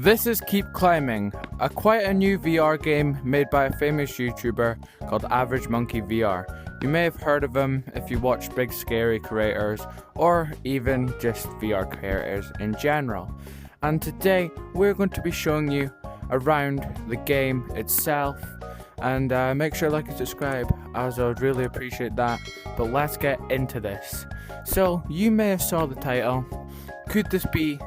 This is Keep Climbing, quite a new VR game made by a famous YouTuber called Average Monkey VR. You may have heard of him if you watch big scary creators or even just VR creators in general. And today we're going to be showing you around the game itself, and make sure to like and subscribe as I would really appreciate that. But let's get into this. So you may have saw the title. Could this be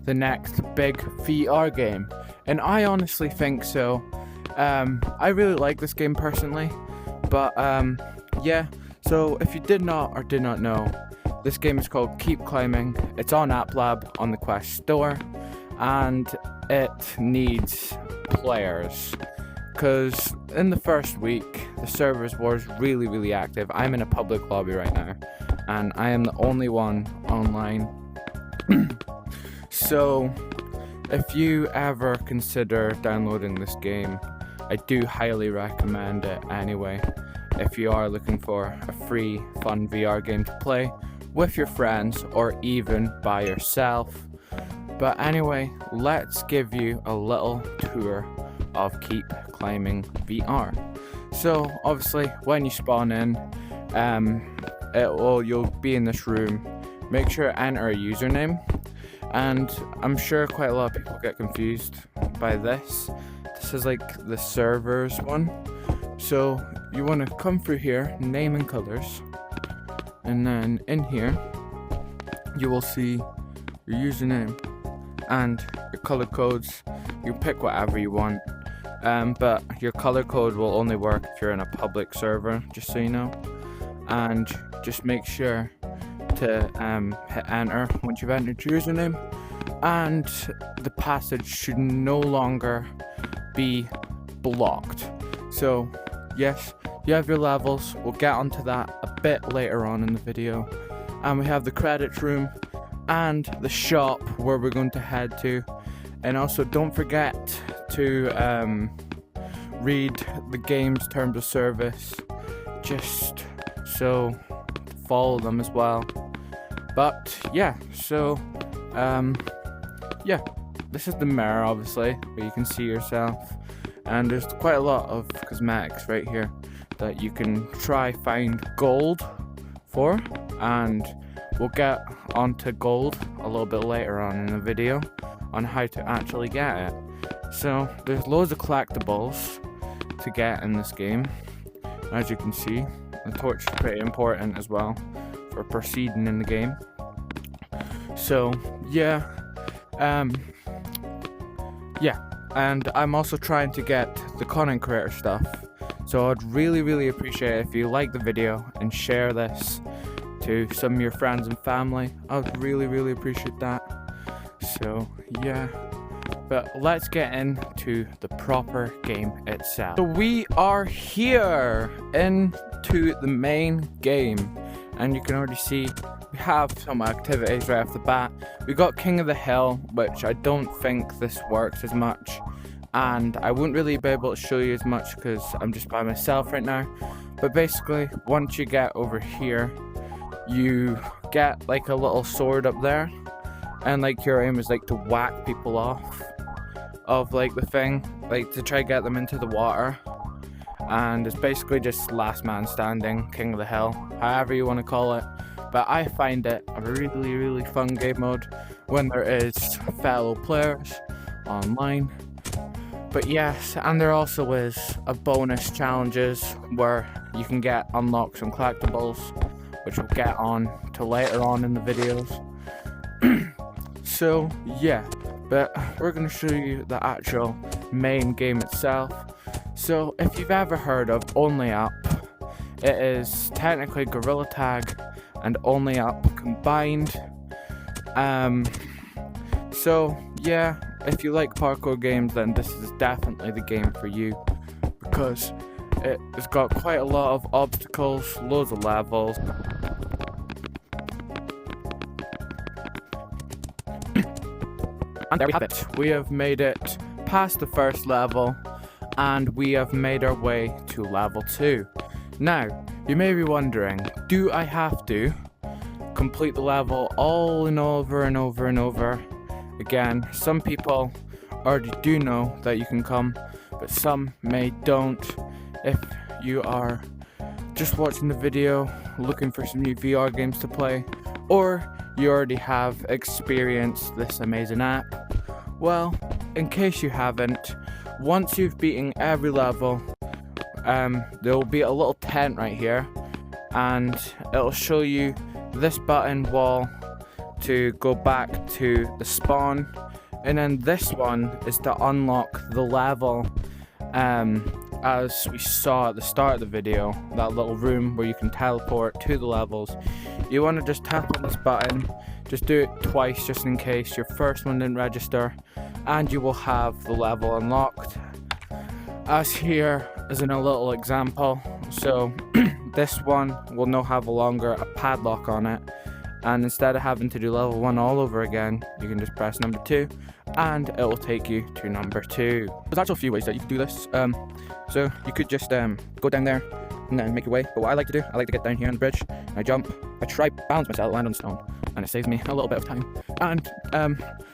the next big VR game? And I honestly think so. I really like this game personally, but yeah, so if you did not know, this game is called Keep Climbing. It's on AppLab on the Quest store, and it needs players because in the first week the servers was really active. I'm in a public lobby right now and I am the only one online. So if you ever consider downloading this game, I do highly recommend it anyway, if you are looking for a free fun VR game to play with your friends or even by yourself. But anyway, let's give you a little tour of Keep Climbing VR. So obviously when you spawn in, you'll be in this room. Make sure to enter a username. And I'm sure quite a lot of people get confused by this. This is like the servers one. So you want to come through here, name and colors. And then in here, you will see your username and your color codes. You pick whatever you want. But your color code will only work if you're in a public server, just so you know. And just make sure to hit enter once you've entered your username, and the passage should no longer be blocked. So yes, you have your levels. We'll get onto that a bit later on in the video. And we have the credits room and the shop where we're going to head to. And also don't forget to read the game's terms of service, just so follow them as well. But yeah, so yeah, this is the mirror obviously where you can see yourself, and there's quite a lot of cosmetics right here that you can try find gold for, and we'll get onto gold a little bit later on in the video on how to actually get it. So there's loads of collectibles to get in this game. As you can see, the torch is pretty important as well for proceeding in the game. So yeah, and I'm also trying to get the content creator stuff. So I'd really appreciate it if you like the video and share this to some of your friends and family. I'd really appreciate that. So yeah, but let's get into the proper game itself. So we are here into the main game, and you can already see we have some activities right off the bat. We got King of the Hill, which I don't think this works as much, and I wouldn't really be able to show you as much because I'm just by myself right now. But basically, once you get over here, you get like a little sword up there, and like your aim is like to whack people off of like the thing, like to try to get them into the water. And it's basically just last man standing, King of the Hill, however you want to call it. But I find it a really fun game mode when there is fellow players online. But yes, and there also is a bonus challenges where you can unlock some collectibles, which we'll get on to later on in the videos. So yeah, but we're going to show you the actual main game itself. So if you've ever heard of Only Up, it is technically Gorilla Tag and Only Up combined. So yeah, if you like parkour games, then this is definitely the game for you, because it's got quite a lot of obstacles, loads of levels. And there we have it. We have made it past the first level, and we have made our way to level 2. Now, you may be wondering, do I have to complete the level all and over again? Some people already do know that you can come, but some may don't. If you are just watching the video looking for some new VR games to play, or you already have experienced this amazing app, well, in case you haven't, once you've beaten every level, there will be a little tent right here, and it'll show you this button wall to go back to the spawn, and then this one is to unlock the level, as we saw at the start of the video, that little room where you can teleport to the levels. You want to just tap on this button, just do it twice just in case your first one didn't register, and you will have the level unlocked, as here is in a little example. So this one will now have a padlock on it, and instead of having to do level 1 all over again, you can just press number 2 and it will take you to number 2. There's actually a few ways that you can do this. So you could just go down there and then make your way, but what I like to do, I like to get down here on the bridge, I jump, I try balance myself, land on stone, and it saves me a little bit of time. And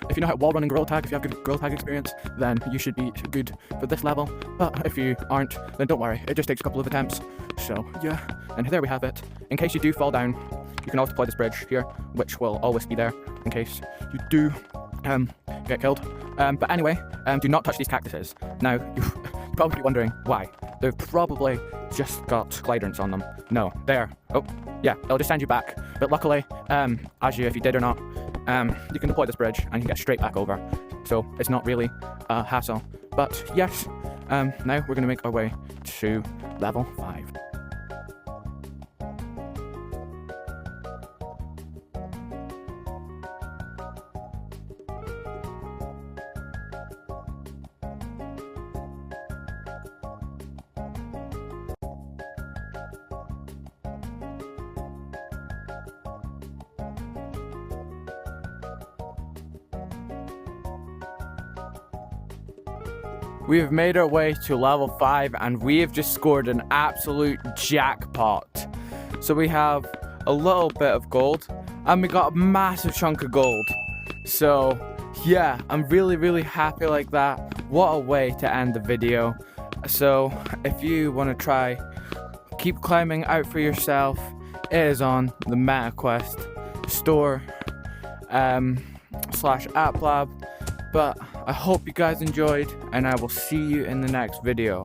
if you know how to wall run and gorilla tag, if you have good gorilla tag experience, then you should be good for this level, but if you aren't, then don't worry, it just takes a couple of attempts. So yeah, and there we have it. In case you do fall down, you can always deploy this bridge here, which will always be there in case you do get killed. But anyway, do not touch these cactuses. Now, you're probably wondering why. They've probably just got gliderants on them. No, there. Oh, yeah, it'll just send you back. But luckily, if you did or not, you can deploy this bridge and you can get straight back over. So it's not really a hassle. But yes, now we're going to make our way to level 5. We have made our way to level 5 and we have just scored an absolute jackpot. So we have a little bit of gold and we got a massive chunk of gold. So yeah, I'm really happy like that. What a way to end the video. So if you want to try, keep climbing out for yourself. It is on the MetaQuest store /AppLab. But I hope you guys enjoyed, and I will see you in the next video.